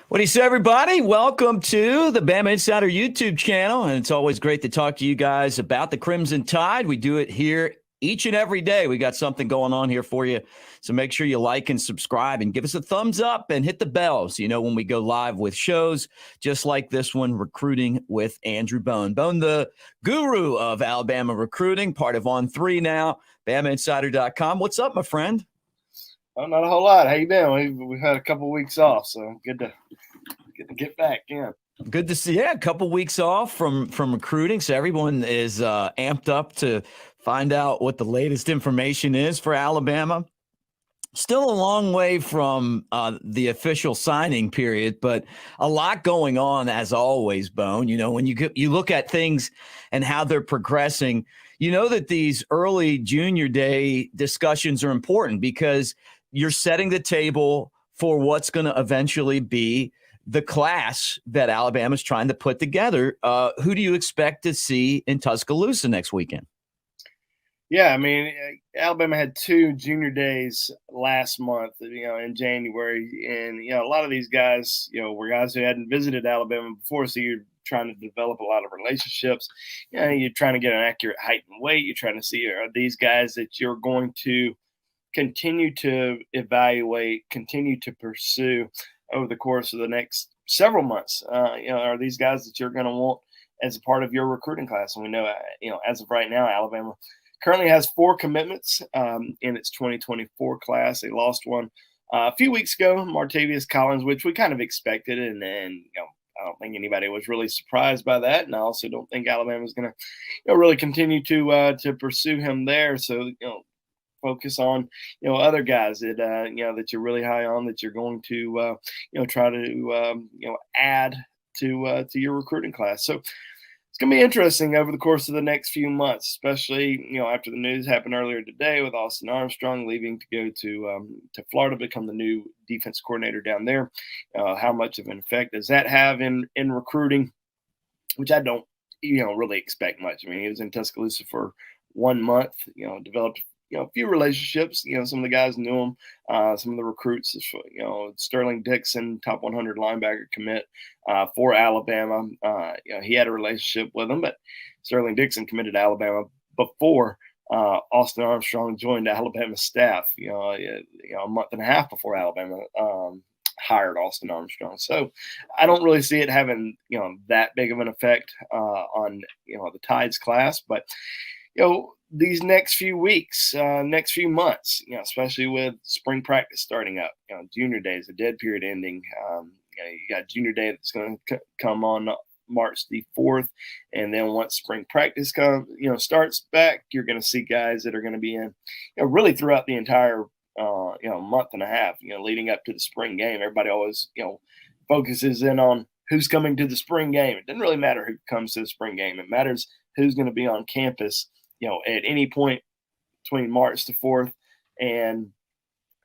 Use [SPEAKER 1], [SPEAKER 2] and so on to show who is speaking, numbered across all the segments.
[SPEAKER 1] What do you say, everybody? Welcome to the Bama Insider YouTube channel. And it's always great to talk to you guys about the Crimson Tide. We do it here each and every day. We got something going on here for you. So make sure you like and subscribe and give us a thumbs up and hit the bell so you know when we go live with shows just like this one, Recruiting with Andrew Bone. Bone, the guru of Alabama recruiting, part of On 3 now, BamaInsider.com. What's up, my friend?
[SPEAKER 2] Oh, not a whole lot. How you been? We've had a couple of weeks off, so good to get back. Yeah,
[SPEAKER 1] good to see. Yeah, a couple weeks off from recruiting, so everyone is amped up to find out what the latest information is for Alabama. Still a long way from the official signing period, but a lot going on as always, Bone. You know, when you look at things and how they're progressing, you know that these early junior day discussions are important because you're setting the table for what's going to eventually be the class that Alabama's trying to put together. Who do you expect to see in Tuscaloosa next weekend?
[SPEAKER 2] Yeah, I mean, Alabama had 2 junior days last month, in January. And, a lot of these guys, were guys who hadn't visited Alabama before. So you're trying to develop a lot of relationships. You're trying to get an accurate height and weight. You're trying to see, are these guys that you're going to continue to evaluate, continue to pursue over the course of the next several months? Are these guys that you're going to want as a part of your recruiting class? And we know, as of right now, Alabama currently has 4 commitments in its 2024 class. They lost one a few weeks ago, Martavius Collins, which we kind of expected. And I don't think anybody was really surprised by that. And I also don't think Alabama is going to really continue to pursue him there. So, focus on other guys that that you're really high on, that you're going to try to add to your recruiting class. So it's going to be interesting over the course of the next few months, especially after the news happened earlier today with Austin Armstrong leaving to go to Florida, become the new defense coordinator down there. How much of an effect does that have in recruiting? Which I don't really expect much. I mean, he was in Tuscaloosa for 1 month. Developed a few relationships. Some of the guys knew him. Some of the recruits, Sterling Dixon, top 100 linebacker commit for Alabama. He had a relationship with him, but Sterling Dixon committed to Alabama before Austin Armstrong joined Alabama's staff. A month and a half before Alabama hired Austin Armstrong. So I don't really see it having that big of an effect on the Tides class, but these next few weeks, next few months, especially with spring practice starting up, junior days, the dead period ending. You got junior day that's going to come on March the 4th, and then once spring practice starts back, you're going to see guys that are going to be in, really throughout the entire month and a half, leading up to the spring game. Everybody always focuses in on who's coming to the spring game. It doesn't really matter who comes to the spring game. It matters who's going to be on campus at any point between March the 4th and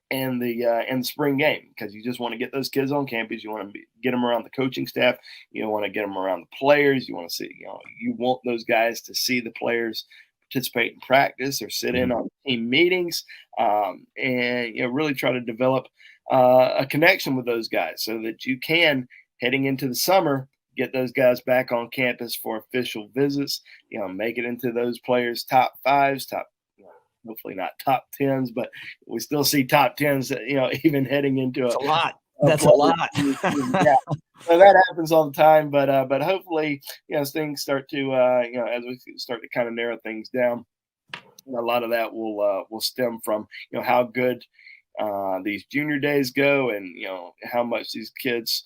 [SPEAKER 2] the spring game, because you just want to get those kids on campus. You want to get them around the coaching staff. You want to get them around the players. You want to see, you want those guys to see the players participate in practice or sit in on team meetings, and really try to develop a connection with those guys so that you can, heading into the summer, get those guys back on campus for official visits, make it into those players' top 5s, hopefully not top 10s, but we still see top 10s, even heading into
[SPEAKER 1] a lot. That's a lot.
[SPEAKER 2] Yeah. So that happens all the time, but hopefully, as things start to, as we start to kind of narrow things down, a lot of that will stem from, how good these junior days go, and how much these kids,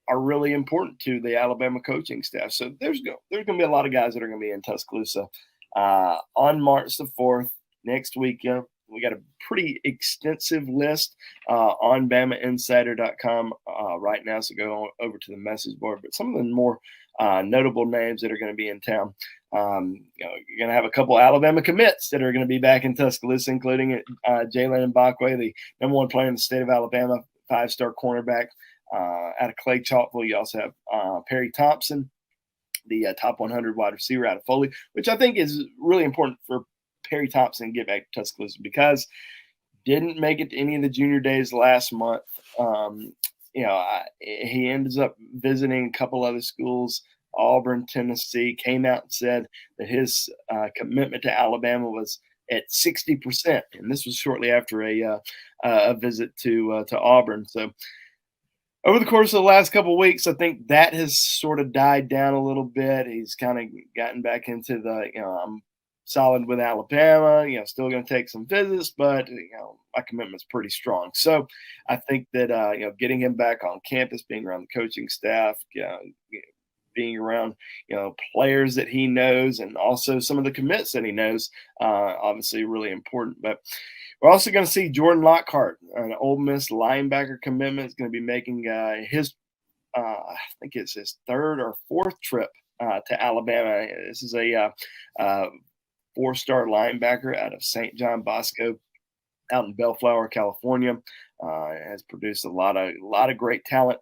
[SPEAKER 2] are really important to the Alabama coaching staff. So there's going to be a lot of guys that are going to be in Tuscaloosa on March the 4th next weekend. We got a pretty extensive list on BamaInsider.com right now, so go over to the message board. But some of the more notable names that are going to be in town, you're going to have a couple Alabama commits that are going to be back in Tuscaloosa, including Jalen Mbakwe, the #1 player in the state of Alabama, 5-star cornerback out of Clay Chalkville. You also have Perry Thompson, the top 100 wide receiver out of Foley, which I think is really important for Perry Thompson to get back to Tuscaloosa, because didn't make it to any of the junior days last month. he ends up visiting a couple other schools. Auburn, Tennessee, came out and said that his commitment to Alabama was at 60%, and this was shortly after a visit to Auburn. So over the course of the last couple of weeks, I think that has sort of died down a little bit. He's kind of gotten back into I'm solid with Alabama, still going to take some visits, but, my commitment's pretty strong. So I think that, getting him back on campus, being around the coaching staff, being around, players that he knows and also some of the commits that he knows, obviously really important. But we're also going to see Jordan Lockhart, an Ole Miss linebacker commitment, is going to be making his, I think it's his third or fourth trip to Alabama. This is a four-star linebacker out of St. John Bosco, out in Bellflower, California. Has produced a lot of great talent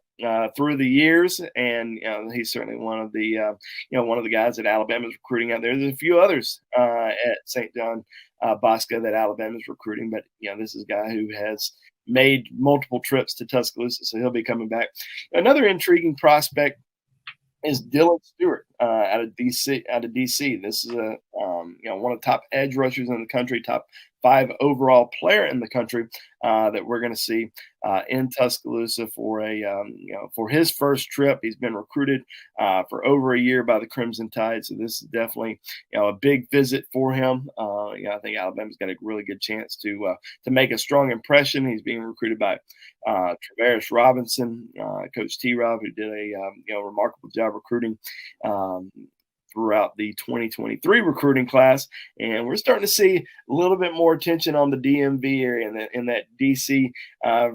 [SPEAKER 2] through the years, and he's certainly one of the guys that Alabama's recruiting out there. There's a few others at St. John Bosco that Alabama's recruiting, but this is a guy who has made multiple trips to Tuscaloosa, so he'll be coming back. Another intriguing prospect is Dylan Stewart out of DC. This is one of the top edge rushers in the country, top 5 overall player in the country that we're going to see in Tuscaloosa for his first trip. He's been recruited for over a year by the Crimson Tide, so this is definitely a big visit for him. I think Alabama's got a really good chance to make a strong impression. He's being recruited by Travaris Robinson, Coach T-Rob, who did a remarkable job recruiting throughout the 2023 recruiting class, and we're starting to see a little bit more attention on the DMV area and in that DC,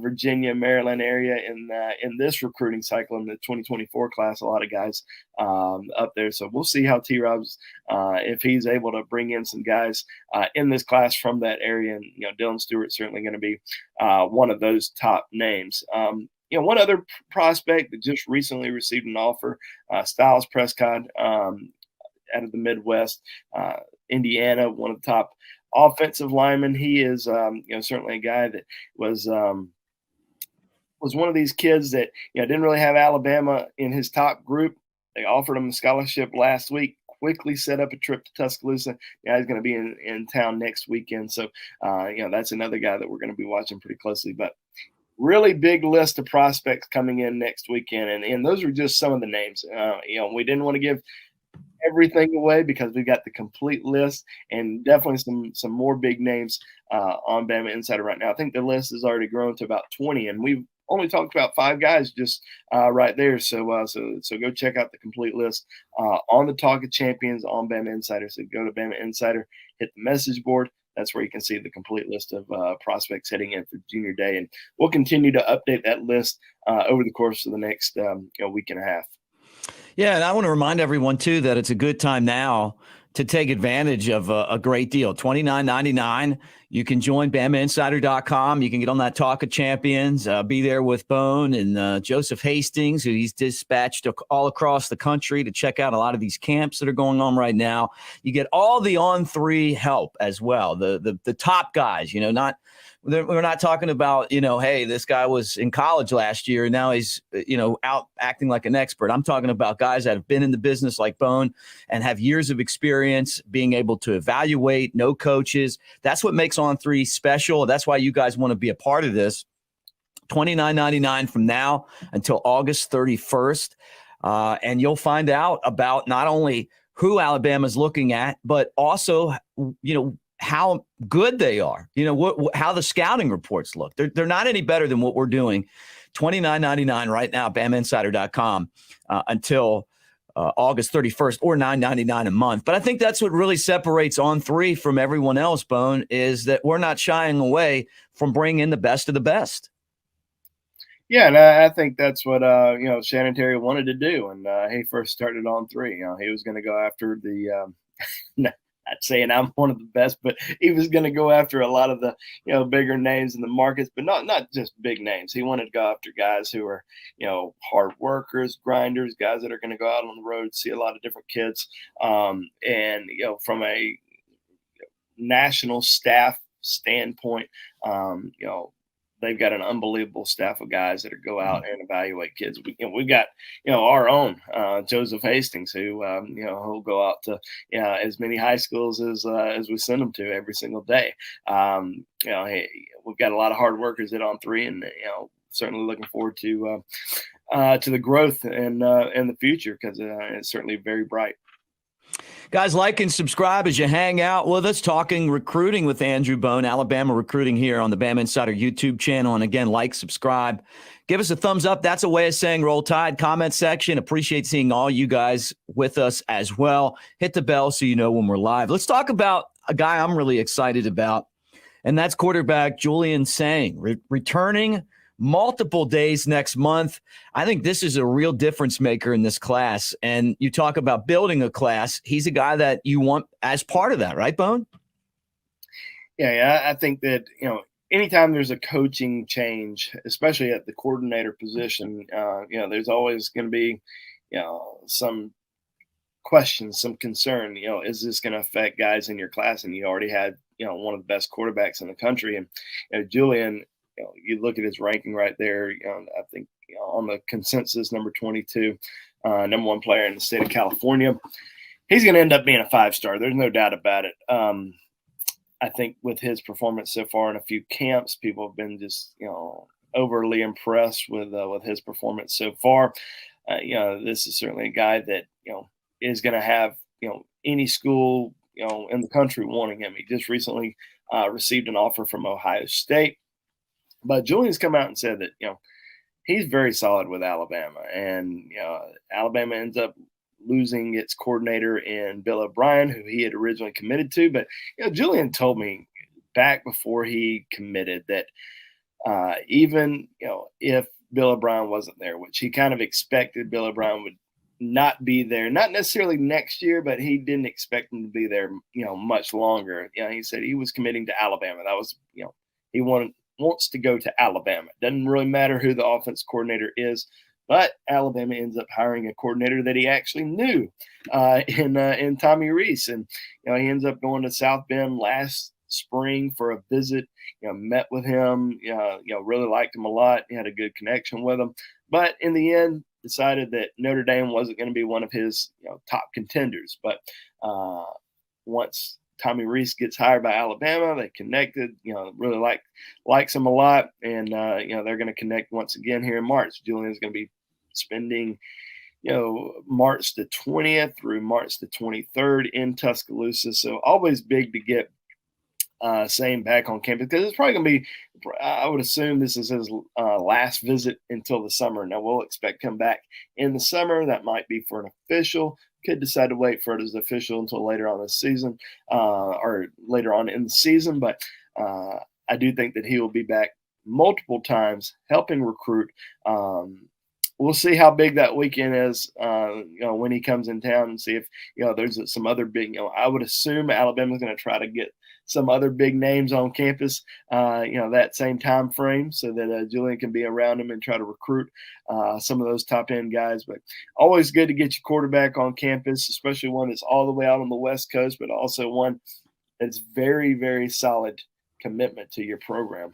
[SPEAKER 2] Virginia, Maryland area in this recruiting cycle in the 2024 class. A lot of guys up there, so we'll see how T-Rob's if he's able to bring in some guys in this class from that area, and Dylan Stewart's certainly going to be one of those top names. One other prospect that just recently received an offer, Styles Prescott, out of the Midwest, Indiana, one of the top offensive linemen. He is, certainly a guy that was one of these kids that didn't really have Alabama in his top group. They offered him a scholarship last week. Quickly set up a trip to Tuscaloosa. He's going to be in town next weekend. So, that's another guy that we're going to be watching pretty closely. But really big list of prospects coming in next weekend, and those are just some of the names. We didn't want to give everything away because we've got the complete list, and definitely some more big names on Bama Insider right now. I think the list has already grown to about 20, and we've only talked about 5 guys just right there. So go check out the complete list on the Talk of Champions on Bama Insider. So go to Bama Insider, hit the message board. That's where you can see the complete list of prospects heading in for Junior Day, and we'll continue to update that list over the course of the next week and a half.
[SPEAKER 1] Yeah, and I want to remind everyone, too, that it's a good time now to take advantage of a great deal. $29.99. You can join BamaInsider.com. You can get on that Talk of Champions, be there with Bone and Joseph Hastings, who he's dispatched all across the country to check out a lot of these camps that are going on right now. You get all the on-3 help as well, the top guys, we're not talking about, hey, this guy was in college last year and now he's, out acting like an expert. I'm talking about guys that have been in the business like Bone and have years of experience being able to evaluate, know coaches. That's what makes On3 special. That's why you guys want to be a part of this. $29.99 from now until August 31st. And you'll find out about not only who Alabama's looking at, but also, how good they are, how the scouting reports look. They're not any better than what we're doing. $29.99 right now, BamaInsider.com until August 31st, or $9.99 a month. But I think that's what really separates On3 from everyone else, Bone, is that we're not shying away from bringing in the best of the best.
[SPEAKER 2] Yeah, and I think that's what Shannon Terry wanted to do when he first started On3. He was going to go after the not saying I'm one of the best, but he was going to go after a lot of the bigger names in the markets, but not just big names. He wanted to go after guys who are hard workers, grinders, guys that are going to go out on the road, see a lot of different kids, and from a national staff standpoint, they've got an unbelievable staff of guys that go out and evaluate kids. We got our own Joseph Hastings, who he'll go out to as many high schools as we send them to every single day. We've got a lot of hard workers at On Three, and certainly looking forward to the growth and the future, because it's certainly very bright.
[SPEAKER 1] Guys, like and subscribe as you hang out with us, talking recruiting with Andrew Bone, Alabama recruiting here on the BamaInsider YouTube channel. And again, like, subscribe, give us a thumbs up. That's a way of saying Roll Tide. Comment section. Appreciate seeing all you guys with us as well. Hit the bell so you know when we're live. Let's talk about a guy I'm really excited about, and that's quarterback Julian Sayin, returning multiple days next month. I think this is a real difference maker in this class. And you talk about building a class. He's a guy that you want as part of that, right, Bone?
[SPEAKER 2] Yeah. I think that, anytime there's a coaching change, especially at the coordinator position, there's always going to be, some questions, some concern. Is this going to affect guys in your class? And you already had, one of the best quarterbacks in the country. And Julian, you look at his ranking right there. I think on the consensus, number 22, number one player in the state of California. He's going to end up being a 5-star. There's no doubt about it. I think with his performance so far in a few camps, people have been just overly impressed with his performance so far. This is certainly a guy that is going to have any school in the country wanting him. He just recently received an offer from Ohio State. But Julian's come out and said that, he's very solid with Alabama. And, Alabama ends up losing its coordinator in Bill O'Brien, who he had originally committed to. But, Julian told me back before he committed that even, if Bill O'Brien wasn't there, which he kind of expected Bill O'Brien would not be there, not necessarily next year, but he didn't expect him to be there, much longer. He said he was committing to Alabama. That was, he wants to go to Alabama. It doesn't really matter who the offense coordinator is, but Alabama ends up hiring a coordinator that he actually knew in Tommy Rees. And, he ends up going to South Bend last spring for a visit, met with him, really liked him a lot. He had a good connection with him, but in the end decided that Notre Dame wasn't going to be one of his top contenders. But once Tommy Rees gets hired by Alabama, they connected, really likes him a lot. And, they're going to connect once again here in March. Julian's going to be spending, March the 20th through March the 23rd in Tuscaloosa. So always big to get Sayin back on campus, because it's probably going to be, I would assume this is his last visit until the summer. Now we'll expect him back in the summer. That might be for an official. Could decide to wait for it as official until later on this season, or later on in the season. But I do think that he will be back multiple times helping recruit. We'll see how big that weekend is, when he comes in town, and see if, there's some other big, I would assume Alabama's going to try to get some other big names on campus, that same time frame, so that Julian can be around him and try to recruit some of those top end guys. But always good to get your quarterback on campus, especially one that's all the way out on the West Coast, but also one that's very, very solid commitment to your program.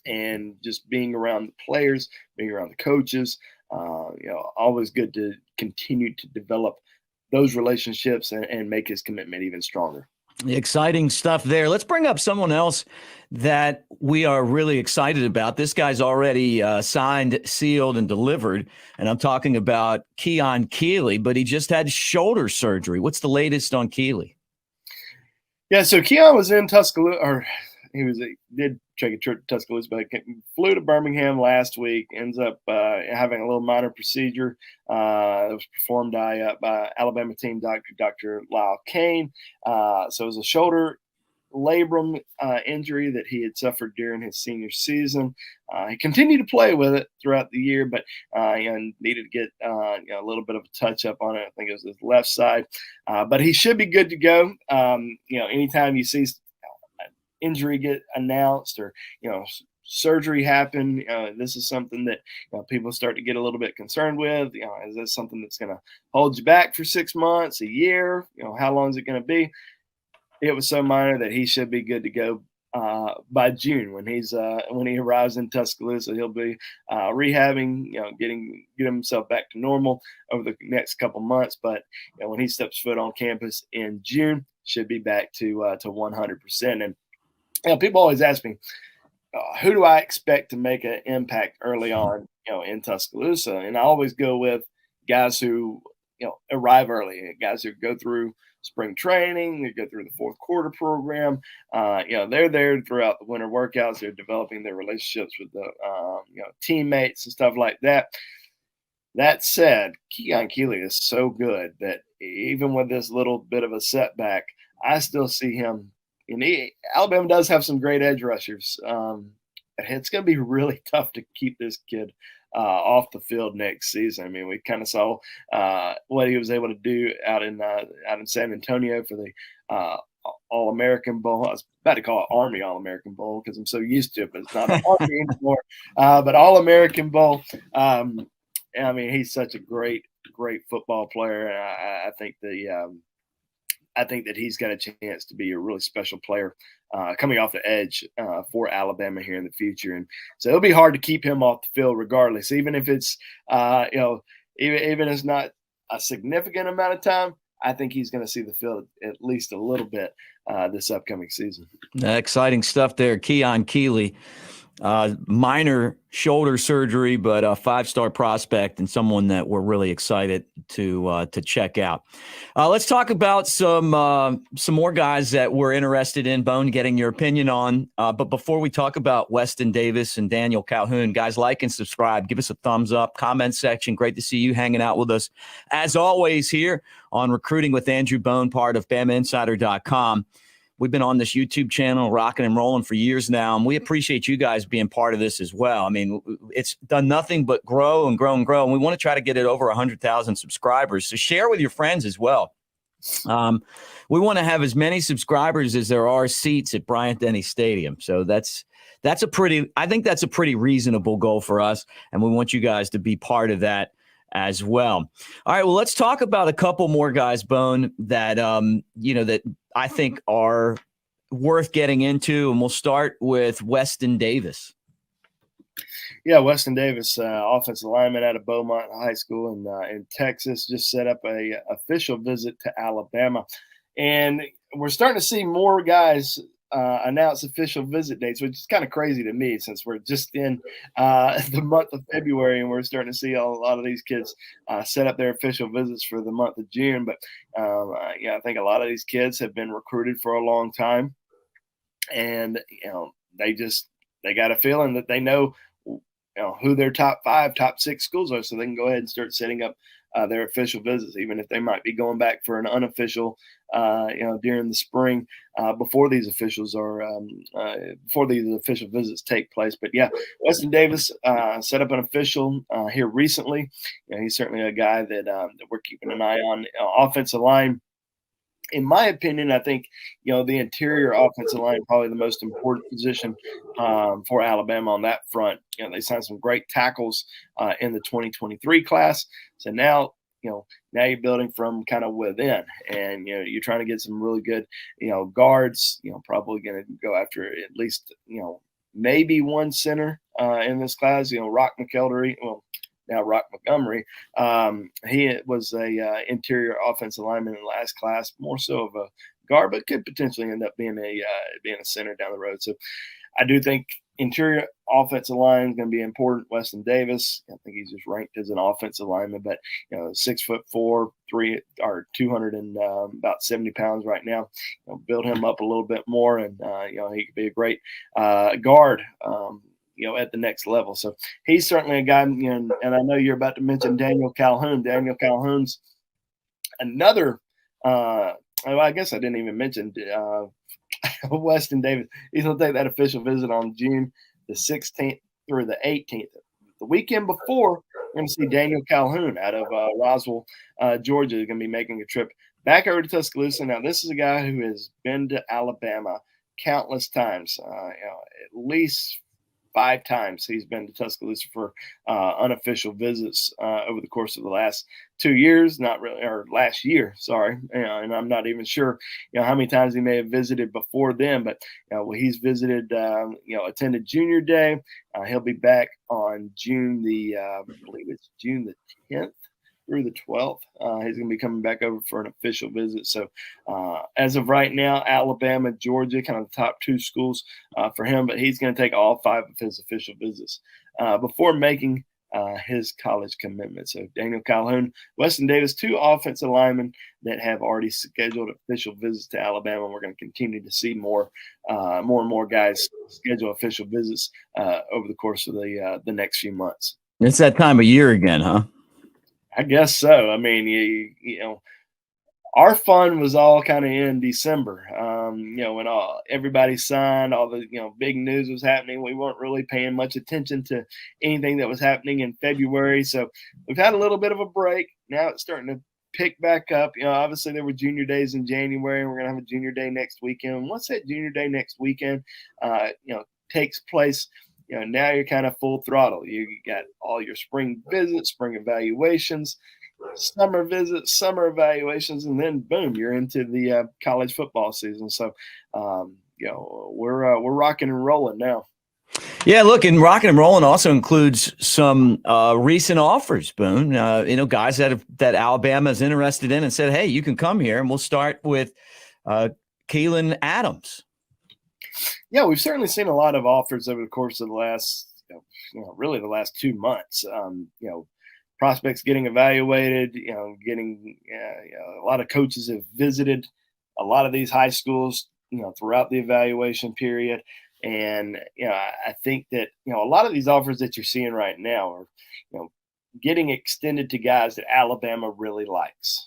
[SPEAKER 2] And just being around the players, being around the coaches, always good to continue to develop those relationships and make his commitment even stronger.
[SPEAKER 1] Exciting stuff there. Let's bring up someone else that we are really excited about. This guy's already signed, sealed, and delivered. And I'm talking about Keon Keeley, but he just had shoulder surgery. What's the latest on Keeley?
[SPEAKER 2] Yeah, so Keon was in Tuscaloosa, or did take a trip to Tuscaloosa, but flew to Birmingham last week. Ends up having a little minor procedure that was performed by Alabama team doctor, Dr. Lyle Kane. So it was a shoulder labrum injury that he had suffered during his senior season. He continued to play with it throughout the year, but needed to get a little bit of a touch up on it. I think it was his left side, but he should be good to go. Anytime you see injury get announced or surgery happen, this is something that people start to get a little bit concerned with. Is this something that's going to hold you back for 6 months, a year? How long is it going to be? It was so minor that he should be good to go by June when he arrives in Tuscaloosa. He'll be rehabbing, getting himself back to normal over the next couple months. But when he steps foot on campus in June, should be back to 100%. And people always ask me, who do I expect to make an impact early on, in Tuscaloosa? And I always go with guys who, arrive early, guys who go through spring training, they go through the fourth quarter program. They're there throughout the winter workouts. They're developing their relationships with the, teammates and stuff like that. That said, Keon Keeley is so good that even with this little bit of a setback, I still see him. And Alabama does have some great edge rushers. It's going to be really tough to keep this kid off the field next season. I mean, we kind of saw what he was able to do out in San Antonio for the All-American Bowl. I was about to call it Army All-American Bowl because I'm so used to it, but it's not an Army anymore. But All-American Bowl. I mean, he's such a great football player, and I think that he's got a chance to be a really special player coming off the edge for Alabama here in the future. And so it'll be hard to keep him off the field regardless, even if it's, even if it's not a significant amount of time. I think he's going to see the field at least a little bit this upcoming season.
[SPEAKER 1] Exciting stuff there. Keon Keeley, minor shoulder surgery, but a 5-star prospect and someone that we're really excited to check out. Let's talk about some more guys that we're interested in, Bone, getting your opinion on. But before we talk about Weston Davis and Daniel Calhoun, guys, like and subscribe. Give us a thumbs up, comment section. Great to see you hanging out with us, as always, here on Recruiting with Andrew Bone, part of BamaInsider.com. We've been on this YouTube channel rocking and rolling for years now, and we appreciate you guys being part of this as well. I mean, it's done nothing but grow and grow and grow, and we want to try to get it over 100,000 subscribers. So share with your friends as well. We want to have as many subscribers as there are seats at Bryant-Denny Stadium. So I think that's a pretty reasonable goal for us, and we want you guys to be part of that as well. All right, well, let's talk about a couple more guys, Bone, that that I think are worth getting into, and we'll start with Weston Davis.
[SPEAKER 2] Yeah, Weston Davis, offensive lineman out of Beaumont High School in Texas, just set up a official visit to Alabama, and we're starting to see more guys announce official visit dates, which is kind of crazy to me since we're just in the month of February and we're starting to see a lot of these kids set up their official visits for the month of June. But I think a lot of these kids have been recruited for a long time, and they got a feeling that they know who their top 5, top 6 schools are, so they can go ahead and start setting up their official visits, even if they might be going back for an unofficial, during the spring before these official visits take place. But yeah, Weston Davis set up an official here recently. He's certainly a guy that we're keeping an eye on. Offensive line, in my opinion, I think the interior offensive line probably the most important position for Alabama on that front. They signed some great tackles in the 2023 class, so now you're building from kind of within, and you're trying to get some really good guards. Probably going to go after at least maybe one center in this class. Rock McElderry. Well, now Rock Montgomery. He was a interior offensive lineman in the last class, more so of a guard, but could potentially end up being a center down the road. So I do think interior offensive line is going to be important. Weston Davis, I think he's just ranked as an offensive lineman, but 6'4", 200 and about 70 pounds right now. Build him up a little bit more, and he could be a great guard. At the next level. So he's certainly a guy, and I know you're about to mention Daniel Calhoun. Daniel Calhoun's another, I guess I didn't even mention Weston Davis. He's going to take that official visit on June the 16th through the 18th. The weekend before, we're going to see Daniel Calhoun out of Roswell, Georgia. He's going to be making a trip back over to Tuscaloosa. Now, this is a guy who has been to Alabama countless times, at least 5 times he's been to Tuscaloosa for unofficial visits over the course of the last 2 years, not really, or last year, sorry. And I'm not even sure, how many times he may have visited before then, but he's visited, attended Junior Day. He'll be back on I believe it's June the 10th through the 12th. He's going to be coming back over for an official visit. So as of right now, Alabama, Georgia, kind of the top 2 schools for him, but he's going to take all 5 of his official visits before making his college commitment. So Daniel Calhoun, Weston Davis, 2 offensive linemen that have already scheduled official visits to Alabama. We're going to continue to see more and more guys schedule official visits over the course of the next few months.
[SPEAKER 1] It's that time of year again, huh?
[SPEAKER 2] I guess so. I mean, our fun was all kind of in December. When everybody signed, all the big news was happening. We weren't really paying much attention to anything that was happening in February. So we've had a little bit of a break. Now it's starting to pick back up. Obviously there were junior days in January, and we're gonna have a junior day next weekend. Once that junior day next weekend, takes place, now you're kind of full throttle. You got all your spring visits, spring evaluations, summer visits, summer evaluations, and then boom, you're into the college football season. So, we're rocking and rolling now.
[SPEAKER 1] Yeah, look, and rocking and rolling also includes some recent offers, Boone. Guys that Alabama is interested in and said, "Hey, you can come here," and we'll start with Keelan Adams.
[SPEAKER 2] Yeah, we've certainly seen a lot of offers over the course of the last, really the last 2 months. Prospects getting evaluated, getting a lot of coaches have visited a lot of these high schools, throughout the evaluation period. And, I think that, a lot of these offers that you're seeing right now are, getting extended to guys that Alabama really likes.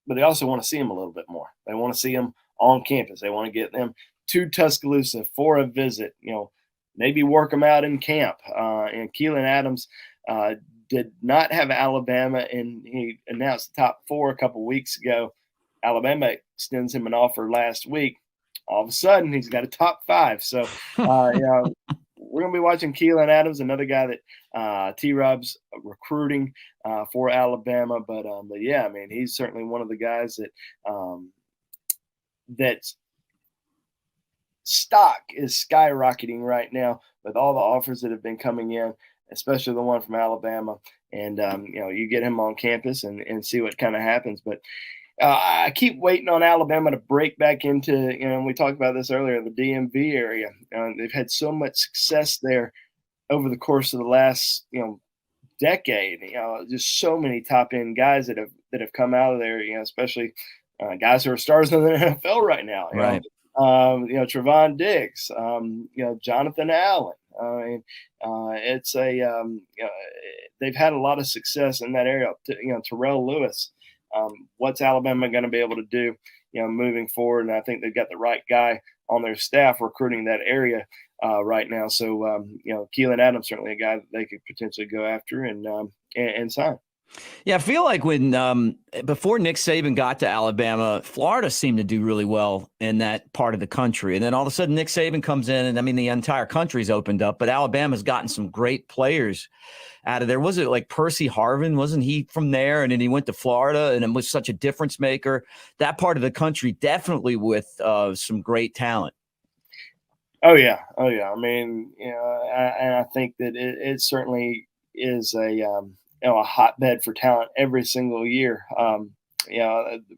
[SPEAKER 2] But they also want to see them a little bit more. They want to see them on campus. They want to get them to Tuscaloosa for a visit, maybe work them out in camp. And Keelan Adams did not have Alabama, and he announced the top 4 a couple weeks ago. Alabama extends him an offer last week. All of a sudden, he's got a top 5. So, we're going to be watching Keelan Adams, another guy that T-Rob's recruiting for Alabama. But yeah, I mean, he's certainly one of the guys that's stock is skyrocketing right now with all the offers that have been coming in, especially the one from Alabama. And, you get him on campus and see what kind of happens. But I keep waiting on Alabama to break back into, and we talked about this earlier, the DMV area. They've had so much success there over the course of the last, decade. Just so many top end guys that have come out of there. Especially guys who are stars in the NFL right now.
[SPEAKER 1] Right.
[SPEAKER 2] Trevon Diggs. Jonathan Allen. They've had a lot of success in that area. Terrell Lewis. What's Alabama going to be able to do, moving forward? And I think they've got the right guy on their staff recruiting that area right now. So, Keelan Adams, certainly a guy that they could potentially go after and sign.
[SPEAKER 1] Yeah, I feel like when before Nick Saban got to Alabama, Florida seemed to do really well in that part of the country. And then all of a sudden Nick Saban comes in, and I mean, the entire country's opened up, but Alabama's gotten some great players out of there. Was it like Percy Harvin? Wasn't he from there? And then he went to Florida and it was such a difference maker. That part of the country definitely with some great talent.
[SPEAKER 2] Oh yeah. I mean, and I think that it certainly is a hotbed for talent every single year.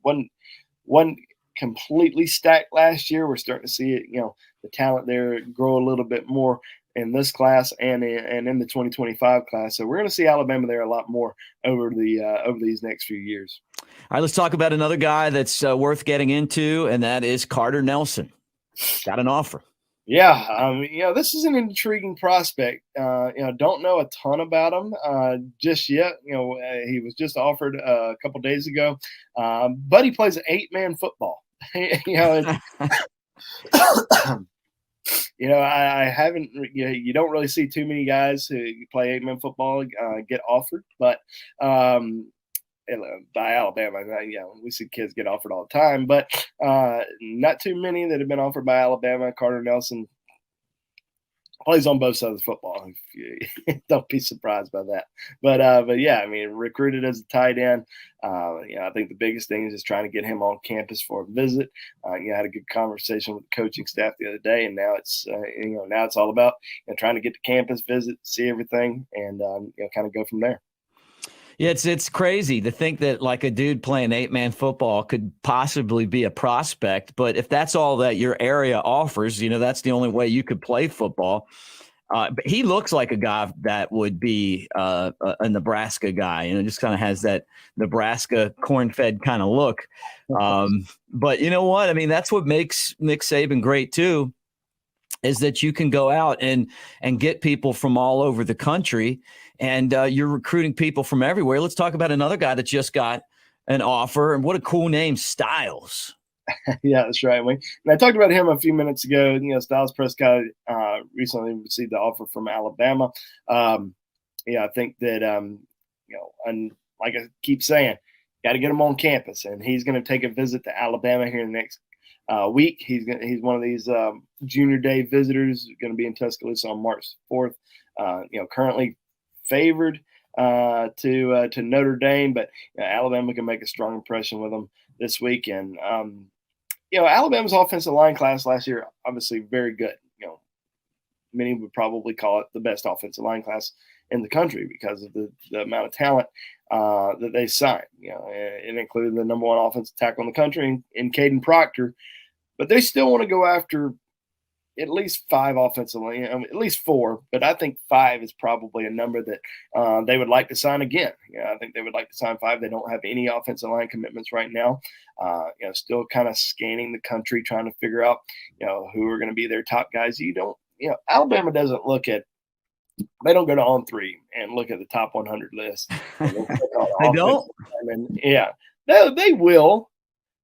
[SPEAKER 2] One completely stacked last year. We're starting to see it, the talent there grow a little bit more in this class and in the 2025 class. So we're going to see Alabama there a lot more over these next few years.
[SPEAKER 1] All right, let's talk about another guy that's worth getting into, and that is Carter Nelson. Got an offer.
[SPEAKER 2] Yeah, this is an intriguing prospect. Don't know a ton about him just yet. He was just offered a couple days ago, but he plays an 8-man football. I haven't. You don't really see too many guys who play 8-man football get offered, but by Alabama, we see kids get offered all the time, but not too many that have been offered by Alabama. Carter Nelson Plays on both sides of the football. Don't be surprised by that. But yeah, I mean, recruited as a tight end. I think the biggest thing is just trying to get him on campus for a visit. I had a good conversation with the coaching staff the other day, and now it's now it's all about trying to get to campus, visit, see everything, and kind of go from there.
[SPEAKER 1] Yeah, it's crazy to think that like a dude playing 8-man football could possibly be a prospect. But if that's all that your area offers, that's the only way you could play football. But he looks like a guy that would be a Nebraska guy, just kind of has that Nebraska corn-fed kind of look. But you know what? I mean, that's what makes Nick Saban great too, is that you can go out and get people from all over the country, and you're recruiting people from everywhere. Let's talk about another guy that just got an offer, and what a cool name, Styles.
[SPEAKER 2] Yeah, that's right. And I talked about him a few minutes ago. Styles Prescott recently received the offer from Alabama. I think that and like I keep saying, got to get him on campus, and he's going to take a visit to Alabama here in the next week. He's one of these junior day visitors. Going to be in Tuscaloosa on March 4th. Currently favored to Notre Dame, but Alabama can make a strong impression with them this week. And Alabama's offensive line class last year, obviously very good. Many would probably call it the best offensive line class in the country because of the amount of talent that they signed. It included the number one offensive tackle in the country in Caden Proctor, but they still want to go after at least 5 offensive line, at least 4, but I think 5 is probably a number that they would like to sign again. I think they would like to sign 5. They don't have any offensive line commitments right now. Still kind of scanning the country, trying to figure out, who are going to be their top guys. Alabama doesn't look at, they don't go to On3 and look at the top 100 list.
[SPEAKER 1] They don't?
[SPEAKER 2] Yeah, they will,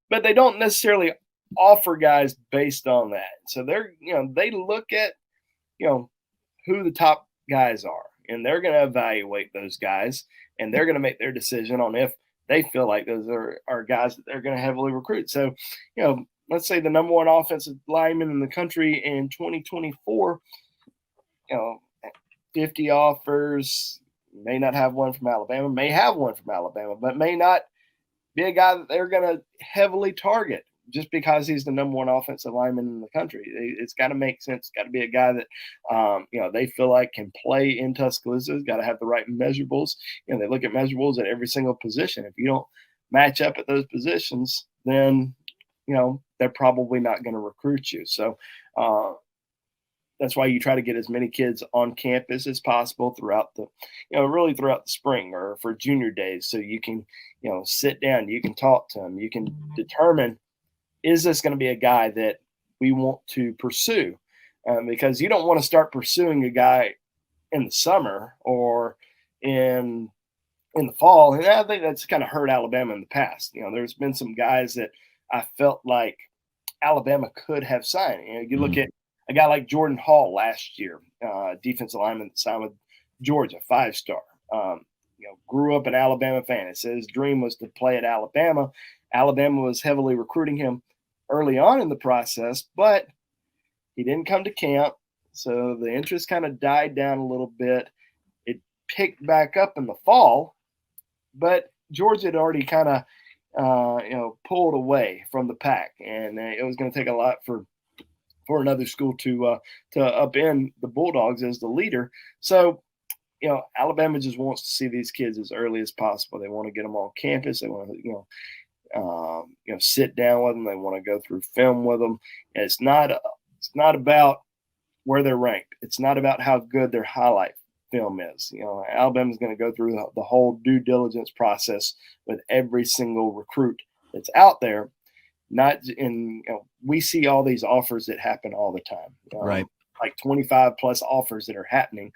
[SPEAKER 2] but they don't necessarily offer guys based on that. So they look at, who the top guys are, and they're going to evaluate those guys, and they're going to make their decision on if they feel like those are guys that they're going to heavily recruit. So, let's say the number one offensive lineman in the country in 2024, 50 offers, may not have one from Alabama, may have one from Alabama, but may not be a guy that they're going to heavily target just because he's the number one offensive lineman in the country. It's got to make sense. It's got to be a guy that, they feel like can play in Tuscaloosa. It's got to have the right measurables. They look at measurables at every single position. If you don't match up at those positions, then, they're probably not going to recruit you. So that's why you try to get as many kids on campus as possible throughout the spring or for junior days. So you can, sit down, you can talk to them, you can determine, is this going to be a guy that we want to pursue? Because you don't want to start pursuing a guy in the summer or in the fall. And I think that's kind of hurt Alabama in the past. There's been some guys that I felt like Alabama could have signed. You look at a guy like Jordan Hall last year, defensive lineman that signed with Georgia, 5-star. Grew up an Alabama fan. It said his dream was to play at Alabama. Alabama was heavily recruiting him early on in the process, but he didn't come to camp. So the interest kind of died down a little bit. It picked back up in the fall, but Georgia had already kind of, pulled away from the pack, and it was going to take a lot for another school to upend the Bulldogs as the leader. So, Alabama just wants to see these kids as early as possible. They want to get them on campus. They want to, sit down with them. They want to go through film with them. And it's not about where they're ranked. It's not about how good their highlight film is. Alabama's going to go through the whole due diligence process with every single recruit that's out there. We see all these offers that happen all the time.
[SPEAKER 1] Right.
[SPEAKER 2] Like 25 plus offers that are happening.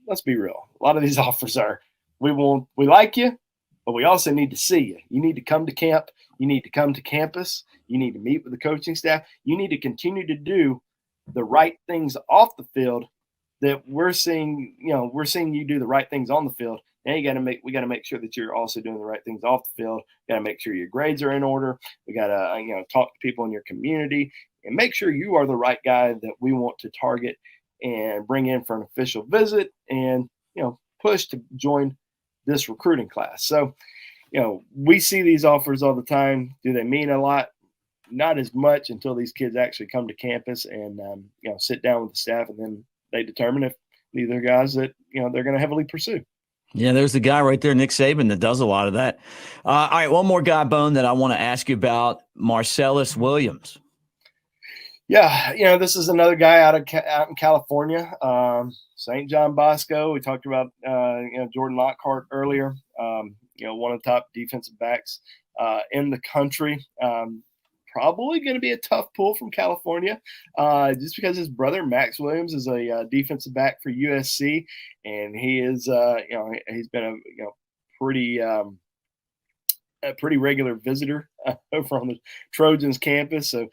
[SPEAKER 2] Let's be real. A lot of these offers are, we like you, but we also need to see you. You need to come to camp. You need to come to campus. You need to meet with the coaching staff. You need to continue to do the right things off the field that we're seeing you do the right things on the field. Now we got to make sure that you're also doing the right things off the field. Got to make sure your grades are in order. We got to, talk to people in your community and make sure you are the right guy that we want to target and bring in for an official visit and, push to join this recruiting class. So, we see these offers all the time. Do they mean a lot? Not as much until these kids actually come to campus and, sit down with the staff, and then they determine if these are guys that, they're going to heavily pursue.
[SPEAKER 1] Yeah, there's the guy right there, Nick Saban, that does a lot of that. All right, one more guy, Bone, that I want to ask you about, Marcellus Williams.
[SPEAKER 2] Yeah, this is another guy out in California, St. John Bosco. We talked about Jordan Lockhart earlier. One of the top defensive backs in the country. Probably going to be a tough pull from California, just because his brother Max Williams is a defensive back for USC, and he is he's been a pretty regular visitor from the Trojans campus. So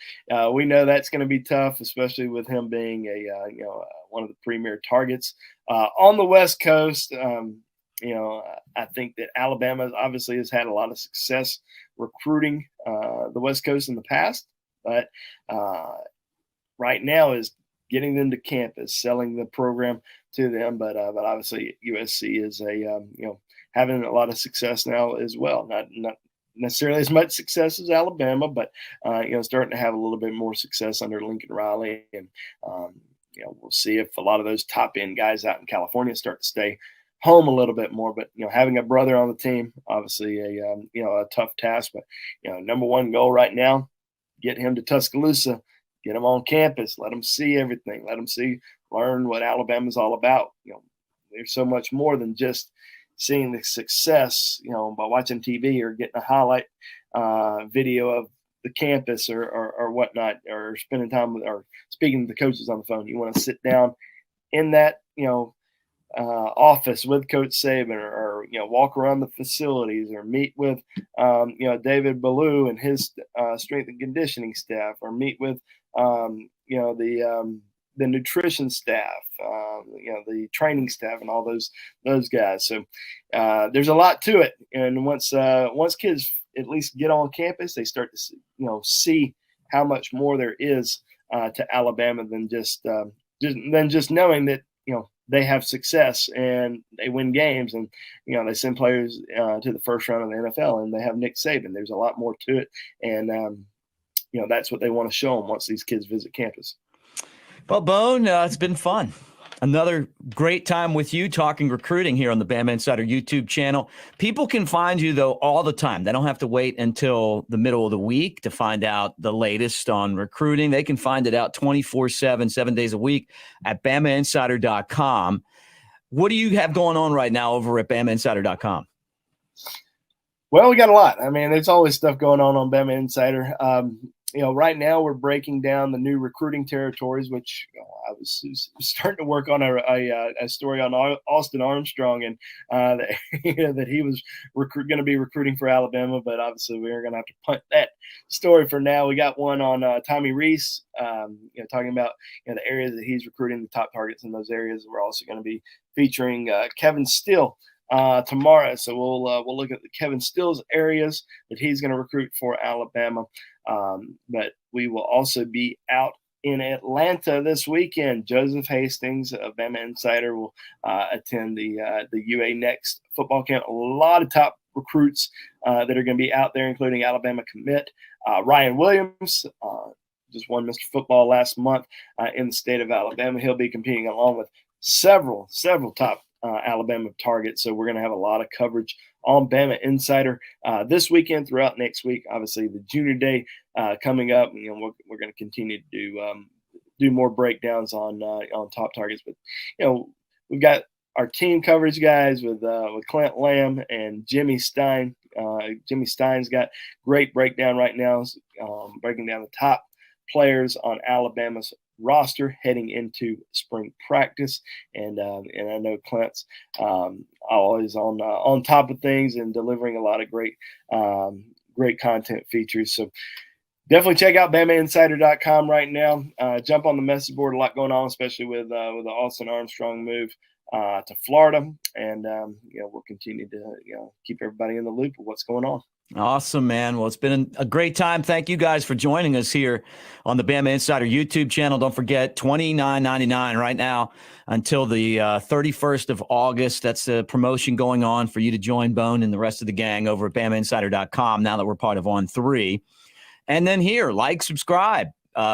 [SPEAKER 2] we know that's going to be tough, especially with him being one of the premier targets on the West Coast. I think that Alabama obviously has had a lot of success recruiting the West Coast in the past, but right now is getting them to campus, selling the program to them. But obviously USC is having a lot of success now as well. Not necessarily as much success as Alabama, but starting to have a little bit more success under Lincoln Riley, and we'll see if a lot of those top end guys out in California start to stay home a little bit more. But having a brother on the team, obviously a tough task. But number one goal right now, get him to Tuscaloosa, get him on campus, let him see everything, learn what Alabama's all about. There's so much more than just seeing the success, by watching TV or getting a highlight video of the campus or whatnot, or spending time with or speaking to the coaches on the phone. You want to sit down in that office with Coach Saban, or walk around the facilities, or meet with David Ballou and his strength and conditioning staff, or meet with the nutrition staff, the training staff, and all those guys. So there's a lot to it, and once kids at least get on campus, they start to see how much more there is to Alabama than just knowing that they have success and they win games, and they send players to the first round of the NFL, and they have Nick Saban. There's a lot more to it, and that's what they want to show them once these kids visit campus.
[SPEAKER 1] Well, Bone, it's been fun. Another great time with you talking recruiting here on the Bama Insider YouTube channel. People can find you, though, all the time. They don't have to wait until the middle of the week to find out the latest on recruiting. They can find it out 24/7, 7 days a week at BamaInsider.com. What do you have going on right now over at BamaInsider.com?
[SPEAKER 2] Well, we got a lot. I mean, there's always stuff going on Bama Insider. Right now we're breaking down the new recruiting territories, which I was starting to work on a story on Austin Armstrong, and that he was going to be recruiting for Alabama, but obviously we are going to have to punt that story for now. We got one on Tommy Rees, talking about the areas that he's recruiting, the top targets in those areas. We're also going to be featuring Kevin Steele tomorrow, so we'll look at the Kevin Steele's areas that he's going to recruit for Alabama. But we will also be out in Atlanta this weekend. Joseph Hastings of Bama Insider will attend the UA Next football camp. A lot of top recruits that are going to be out there, including Alabama commit Ryan Williams, just won Mr. Football last month in the state of Alabama. He'll be competing along with several top Alabama targets. So we're going to have a lot of coverage on Bama Insider this weekend, throughout next week. Obviously, the Junior Day coming up. We're going to continue to do more breakdowns on top targets. But we've got our team coverage guys with Clint Lamb and Jimmy Stein. Jimmy Stein's got great breakdown right now, breaking down the top players on Alabama's roster heading into spring practice, and I know Clint's always on top of things and delivering a lot of great content features. So definitely check out BamaInsider.com right now. Jump on the message board. A lot going on, especially with the Austin Armstrong move to Florida, and we'll continue to keep everybody in the loop of what's going on.
[SPEAKER 1] Awesome, man. Well, it's been a great time. Thank you guys for joining us here on the Bama Insider YouTube channel. Don't forget, $29.99 right now until the 31st of August. That's a promotion going on for you to join Bone and the rest of the gang over at BamaInsider.com now that we're part of On3. And then here, like, subscribe,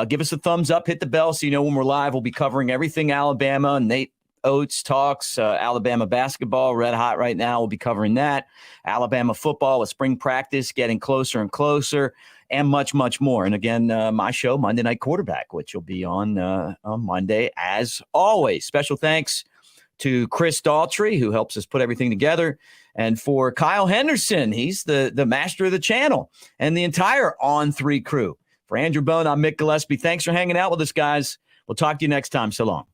[SPEAKER 1] give us a thumbs up, hit the bell so you know when we're live. We'll be covering everything Alabama. Nate Oates talks Alabama basketball, red hot right now. We'll be covering that. Alabama football with spring practice getting closer and closer, and much, much more. And again, my show, Monday Night Quarterback, which will be on Monday as always. Special thanks to Chris Daltrey, who helps us put everything together, and for Kyle Henderson. He's the master of the channel, and the entire On3 crew. For Andrew Bone, I'm Mick Gillispie. Thanks for hanging out with us, guys. We'll talk to you next time. So long.